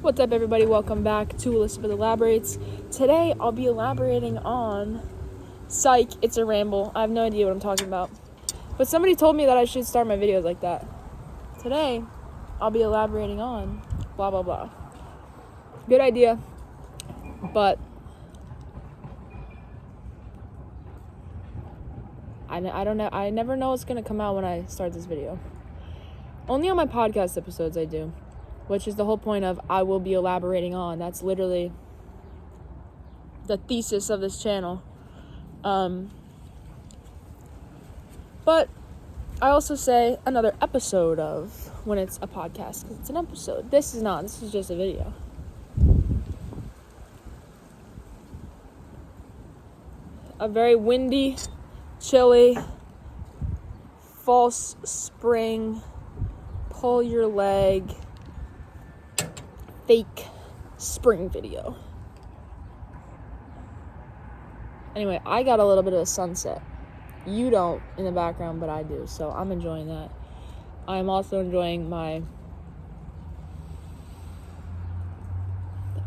What's up, everybody? Welcome back to Elizabeth Elaborates. Today, I'll be elaborating on psych, it's a ramble. I have no idea what I'm talking about. But somebody told me that I should start my videos like that. Today, I'll be elaborating on blah, blah, blah. Good idea, but I don't know. I never know what's going to come out when I start this video. Only on my podcast episodes I do, which is the whole point of I will be elaborating on. That's literally the thesis of this channel. But I also say another episode of when it's a podcast, because it's an episode. This is just a video. A very windy, chilly, false spring, pull your leg, fake spring video. Anyway, I got a little bit of a sunset. You don't in the background, but I do, so I'm enjoying that. I'm also enjoying my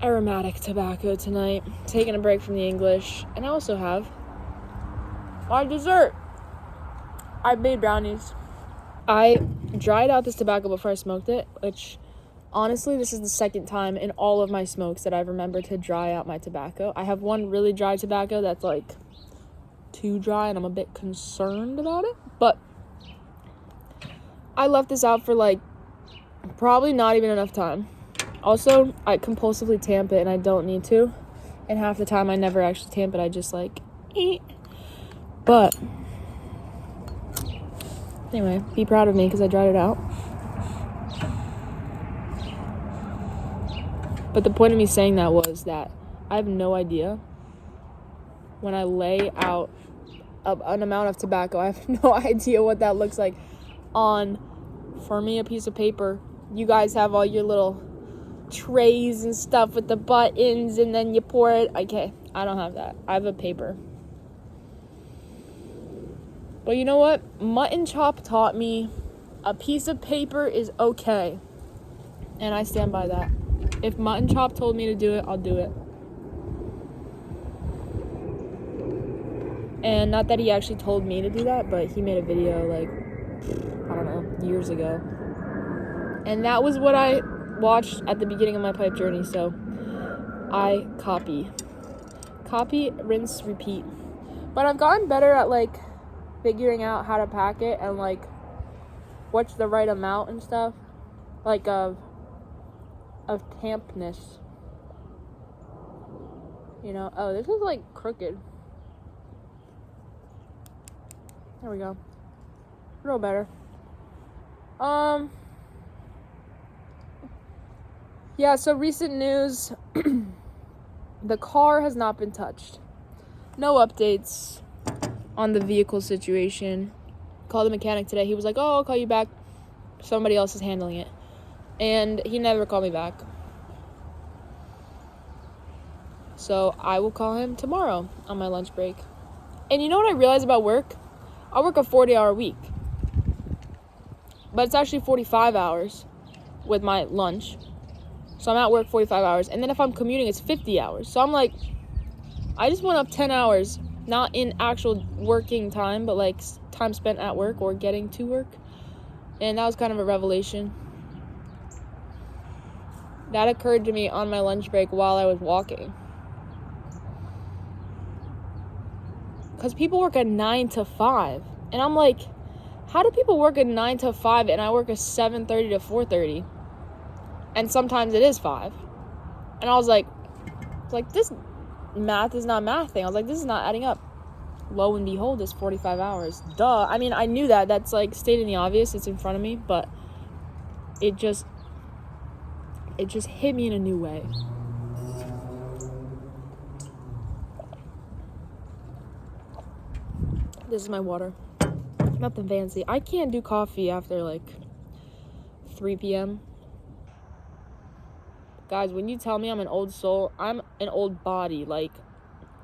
aromatic tobacco tonight, taking a break from the English, and I also have my dessert. I made brownies. I dried out this tobacco before I smoked it, which honestly, this is the second time in all of my smokes that I've remembered to dry out my tobacco. I have one really dry tobacco that's like too dry, and I'm a bit concerned about it, but I left this out for like probably not even enough time. Also, I compulsively tamp it, and I don't need to, and half the time I never actually tamp it. I just like eat. But anyway, be proud of me because I dried it out. But the point of me saying that was that I have no idea when I lay out an amount of tobacco. I have no idea what that looks like on, for me, a piece of paper. You guys have all your little trays and stuff with the buttons, and then you pour it. Okay, I don't have that. I have a paper. But you know what? Mutton Chop taught me a piece of paper is okay. And I stand by that. If Mutton Chop told me to do it, I'll do it. And not that he actually told me to do that, but he made a video like, I don't know, years ago. And that was what I watched at the beginning of my pipe journey, so I copy. Copy, rinse, repeat. But I've gotten better at like figuring out how to pack it and like what's the right amount and stuff, like of tampness, you know. Oh, this is like crooked. There we go, a little better. Yeah, so recent news. The car has not been touched. No updates on the vehicle situation. Called the mechanic today. He was like, oh, I'll call you back. Somebody else is handling it. And he never called me back. So I will call him tomorrow on my lunch break. And you know what I realized about work? I work a 40-hour week. But it's actually 45 hours with my lunch. So I'm at work 45 hours. And then if I'm commuting, it's 50 hours. So I'm like, I just went up 10 hours. Not in actual working time, but like time spent at work or getting to work. And that was kind of a revelation. That occurred to me on my lunch break while I was walking. Because people work a 9 to 5. And I'm like, how do people work a 9 to 5 and I work a 7:30 to 4:30? And sometimes it is 5. And I was like, this math is not mathing. I was like, this is not adding up. Lo and behold, it's 45 hours. Duh. I mean, I knew that. That's like stating the obvious. It's in front of me. But it just hit me in a new way. This is my water. Nothing fancy. I can't do coffee after like 3 p.m. Guys, when you tell me I'm an old soul, I'm an old body. Like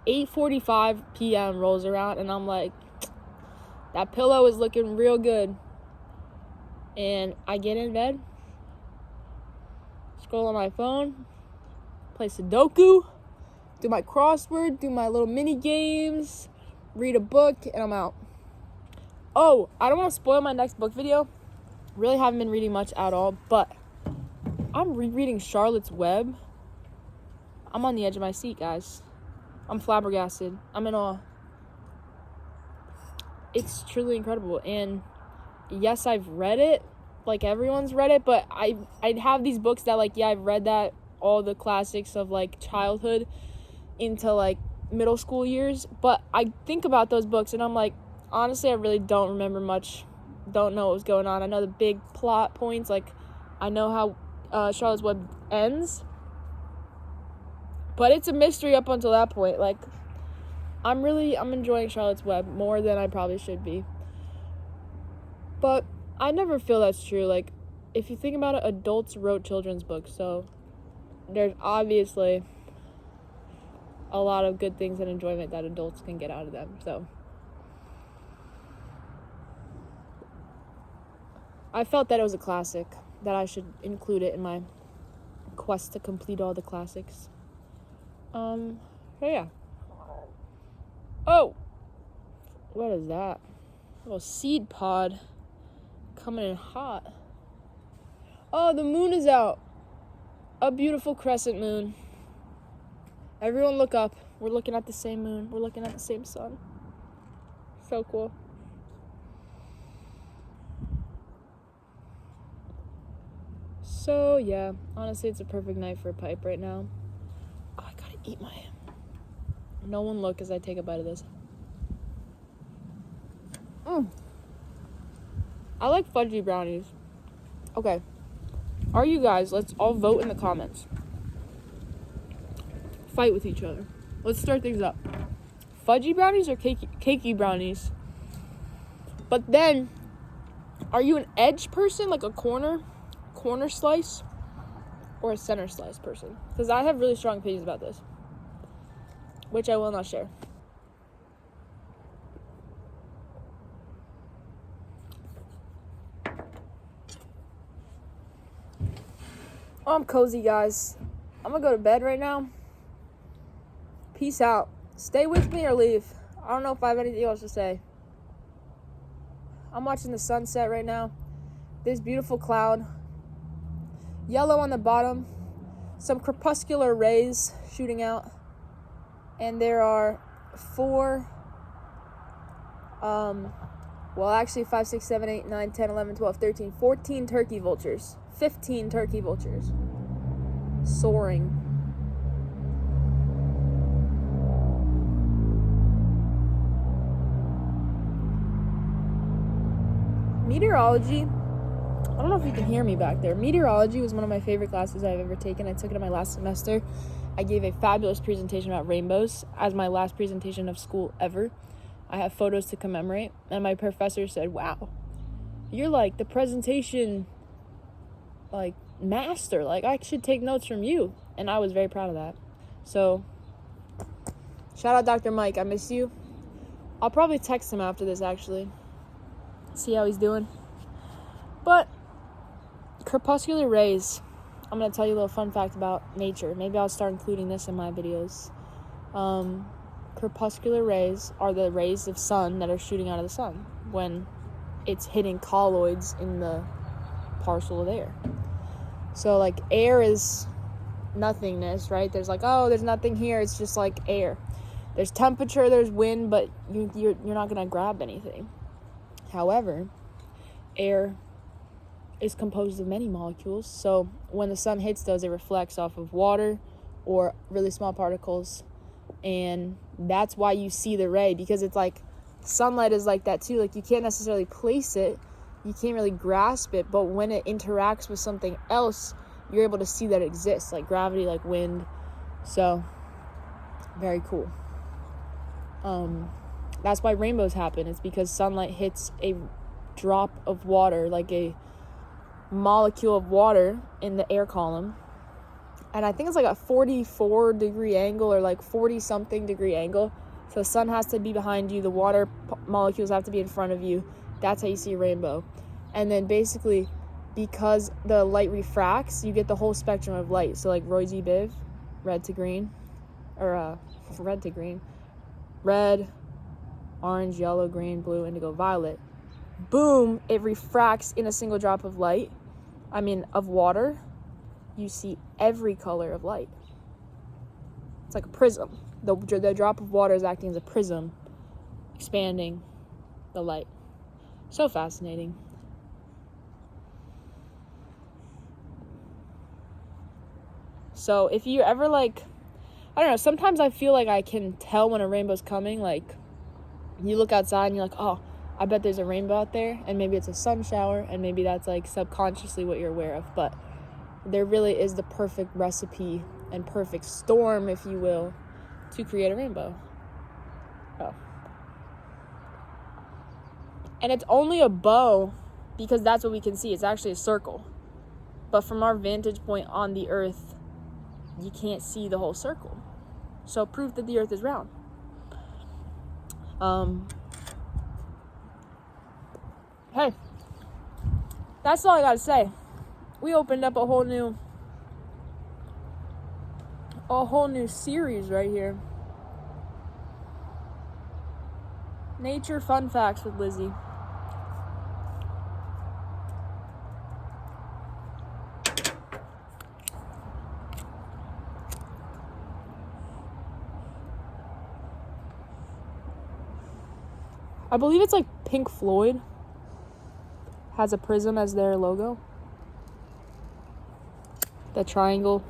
8:45 p.m. rolls around and I'm like, that pillow is looking real good. And I get in bed, scroll on my phone, play Sudoku, do my crossword, do my little mini games, read a book, and I'm out. Oh, I don't want to spoil my next book video. Really haven't been reading much at all, but I'm rereading Charlotte's Web. I'm on the edge of my seat, guys. I'm flabbergasted. I'm in awe. It's truly incredible. And yes, I've read it. Like, everyone's read it, but I have these books that, like, yeah, I've read that, all the classics of, like, childhood into, like, middle school years. But I think about those books, and I'm like, honestly, I really don't remember much. Don't know what was going on. I know the big plot points. Like, I know how Charlotte's Web ends. But it's a mystery up until that point. Like, I'm enjoying Charlotte's Web more than I probably should be. But I never feel that's true. Like, if you think about it, adults wrote children's books. So there's obviously a lot of good things and enjoyment that adults can get out of them. So I felt that it was a classic, that I should include it in my quest to complete all the classics. So yeah. Oh, what is that? A little seed pod coming in hot. Oh, the moon is out. A beautiful crescent moon. Everyone look up. We're looking at the same moon. We're looking at the same sun. So cool. So yeah, honestly, it's a perfect night for a pipe right now. Oh, I gotta eat my... No one look as I take a bite of this. I like fudgy brownies. Okay. Are you guys? Let's all vote in the comments. Fight with each other. Let's start things up. Fudgy brownies or cakey brownies? But then, are you an edge person, like a corner slice, or a center slice person? Because I have really strong opinions about this, which I will not share. Oh, I'm cozy, guys. I'm gonna go to bed right now. Peace out. Stay with me or leave. I don't know if I have anything else to say. I'm watching the sunset right now. This beautiful cloud. Yellow on the bottom. Some crepuscular rays shooting out. And there are 5, 6, 7, 8, 9, 10, 11, 12, 13, 14 turkey vultures. 15 turkey vultures. Soaring. Meteorology. I don't know if you can hear me back there. Meteorology was one of my favorite classes I've ever taken. I took it in my last semester. I gave a fabulous presentation about rainbows as my last presentation of school ever. I have photos to commemorate. And my professor said, wow, you're like the presentation, like, master. Like, I should take notes from you. And I was very proud of that. So, shout out Dr. Mike. I miss you. I'll probably text him after this, actually. See how he's doing. But crepuscular rays. I'm going to tell you a little fun fact about nature. Maybe I'll start including this in my videos. Crepuscular rays are the rays of sun that are shooting out of the sun when it's hitting colloids in the parcel of air. So, like, air is nothingness, right? There's like, oh, there's nothing here. It's just like air. There's temperature, there's wind, but you're not going to grab anything. However, air is composed of many molecules. So when the sun hits those, it reflects off of water or really small particles. And that's why you see the ray, because it's like sunlight is like that too. Like, you can't necessarily place it. You can't really grasp it. But when it interacts with something else, you're able to see that it exists, like gravity, like wind. So very cool. That's why rainbows happen. It's because sunlight hits a drop of water, like a molecule of water in the air column. And I think it's like a 44 degree angle or like 40 something degree angle. So the sun has to be behind you. The water molecules have to be in front of you. That's how you see a rainbow. And then basically because the light refracts, you get the whole spectrum of light. So like rosy biv, red to green, or red to green, red, orange, yellow, green, blue, indigo, violet. Boom, it refracts in a single drop of light. Of water. You see every color of light. It's like a prism. The drop of water is acting as a prism, expanding the light. So fascinating. So if you ever sometimes I feel like I can tell when a rainbow's coming. Like, you look outside and you're like, oh, I bet there's a rainbow out there, and maybe it's a sun shower, and maybe that's like subconsciously what you're aware of, but there really is the perfect recipe and perfect storm, if you will, to create a rainbow. Oh. And it's only a bow because that's what we can see. It's actually a circle. But from our vantage point on the earth, you can't see the whole circle. So proof that the earth is round. Hey, that's all I gotta say. We opened up a whole new series right here. Nature fun facts with Lizzie. I believe it's like Pink Floyd has a prism as their logo. That triangle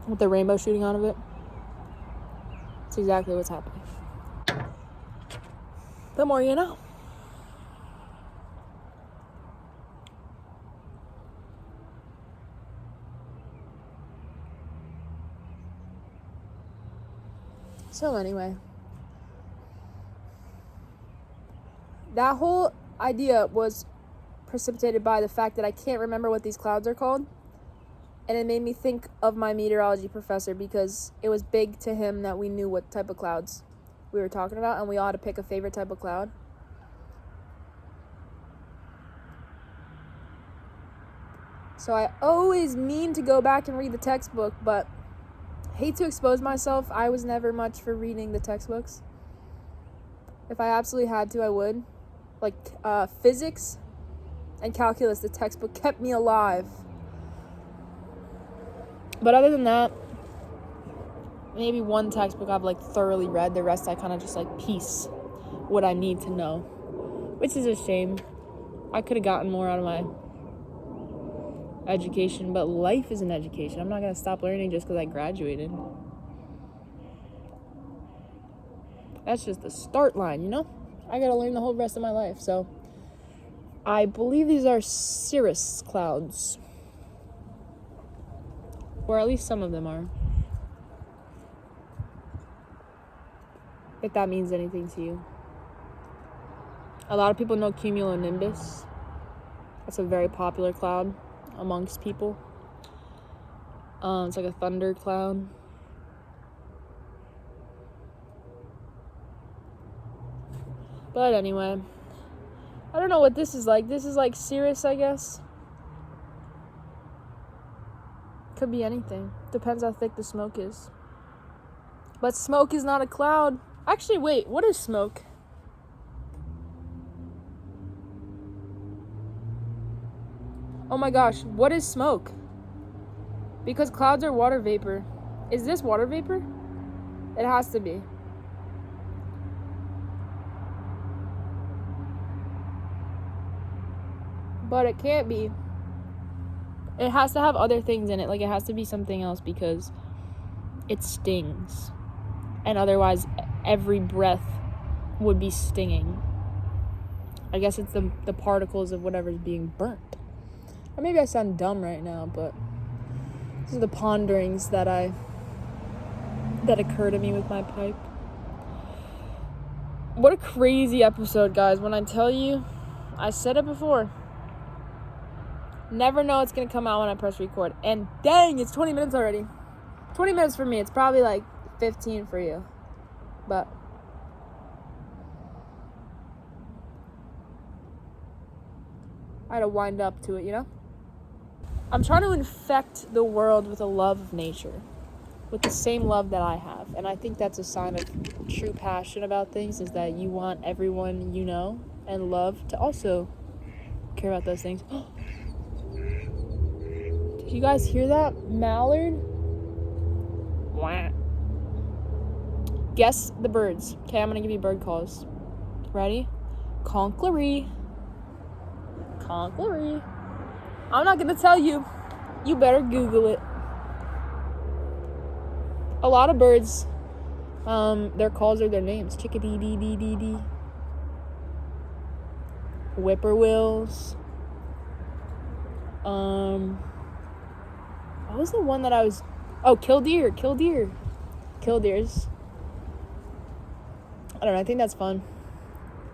with the rainbow shooting out of it. It's exactly what's happening. The more you know. So anyway, that whole idea was precipitated by the fact that I can't remember what these clouds are called. And it made me think of my meteorology professor, because it was big to him that we knew what type of clouds we were talking about, and we all had to pick a favorite type of cloud. So I always mean to go back and read the textbook, but hate to expose myself. I was never much for reading the textbooks. If I absolutely had to, I would. Like physics and calculus, the textbook kept me alive. But other than that, maybe one textbook I've thoroughly read. The rest I kind of just piece what I need to know, which is a shame. I could have gotten more out of my education, but life is an education. I'm not going to stop learning just because I graduated. That's just the start line, you know? I got to learn the whole rest of my life. So I believe these are cirrus clouds. Or at least some of them are. If that means anything to you. A lot of people know cumulonimbus. That's a very popular cloud amongst people. It's like a thunder cloud. But anyway, I don't know what this is like. This is like cirrus, I guess. Could be anything. Depends how thick the smoke is. But smoke is not a cloud. Actually, wait, what is smoke? Oh my gosh, what is smoke? Because clouds are water vapor. Is this water vapor? It has to be. But it can't be. It has to have other things in it. It has to be something else because it stings. And otherwise, every breath would be stinging. I guess it's the particles of whatever's being burnt. Or maybe I sound dumb right now, but these are the ponderings that occur to me with my pipe. What a crazy episode, guys. When I tell you, I said it before. Never know it's going to come out when I press record. And dang, it's 20 minutes already. 20 minutes for me. It's probably 15 for you. But I had to wind up to it, you know? I'm trying to infect the world with a love of nature, with the same love that I have. And I think that's a sign of true passion about things, is that you want everyone you know and love to also care about those things. Did you guys hear that? Mallard? Wah. Guess the birds. Okay, I'm gonna give you bird calls. Ready? Conklery. Conklery. I'm not gonna tell you. You better Google it. A lot of birds, their calls are their names. Chickadee-dee-dee-dee-dee. Whippoorwills. What was the one that I was... Oh, killdeer. Killdeers. I don't know, I think that's fun.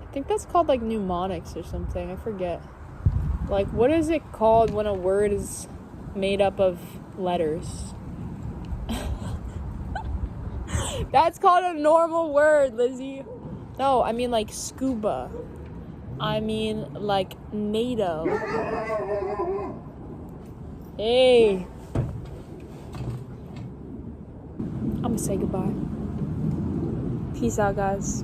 I think that's called, like, mnemonics or something. I forget. Like, what is it called when a word is made up of letters? That's called a normal word, Lizzie. No, I mean, like, scuba. I mean, like, NATO. Hey. I'm gonna say goodbye. Peace out, guys.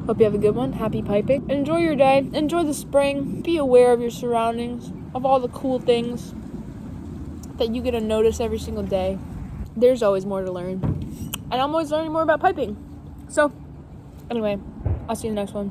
Hope you have a good one. Happy piping. Enjoy your day. Enjoy the spring. Be aware of your surroundings, of all the cool things that you get to notice every single day. There's always more to learn. And I'm always learning more about piping. So, anyway, I'll see you in the next one.